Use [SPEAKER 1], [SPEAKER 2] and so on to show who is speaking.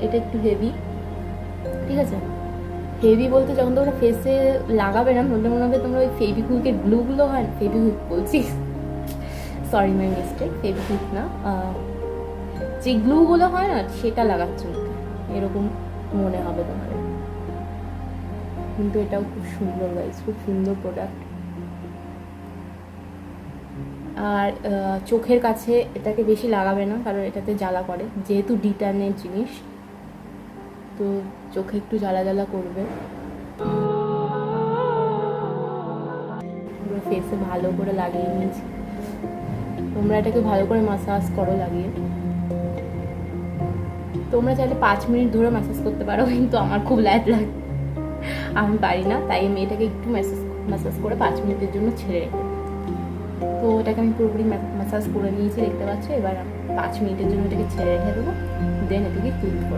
[SPEAKER 1] এটা একটু হেভি, ঠিক আছে? হেভি বলতে যখন তোমরা ফেসে লাগাবে না বলতে মনে হবে তোমরা ওই ফেভিকুইকের গ্লুগুলো হয় না, ফেভিকুইক বলছি, সরি মাই মিস্টেক, ফেভিকুইক না, যে গ্লুগুলো হয় না সেটা লাগাচ্ছ মুখে, এরকম মনে হবে তোমার। কিন্তু এটাও খুব সুন্দর গাইস, খুব সুন্দর প্রোডাক্ট। আর চোখের কাছে এটাকে বেশি লাগাবে না, কারণ এটাতে জ্বালা করে, যেহেতু ডিটানের জিনিস, তো চোখে একটু জ্বালা জ্বালা করবে। পুরো ফেসে ভালো করে লাগিয়ে নিয়েছি। তোমরা এটাকে ভালো করে ম্যাসাজ করো লাগিয়ে। তোমরা চাইলে 5 মিনিট ধরে ম্যাসাজ করতে পারো, কিন্তু আমার খুব ল্যাদ লাগে, আমি পারি না, তাই আমি এটাকে একটু ম্যাসাজ করে 5 মিনিটের জন্য ছেড়ে রেখে। তো এটাকে আমি পুরোপুরি ম্যাসাজ করে নিয়েছি, দেখতে পাচ্ছ। এবার 5 মিনিটের জন্য এটাকে ছেড়ে রেখে দেবো, দেন এটাকে ক্লিন করবো।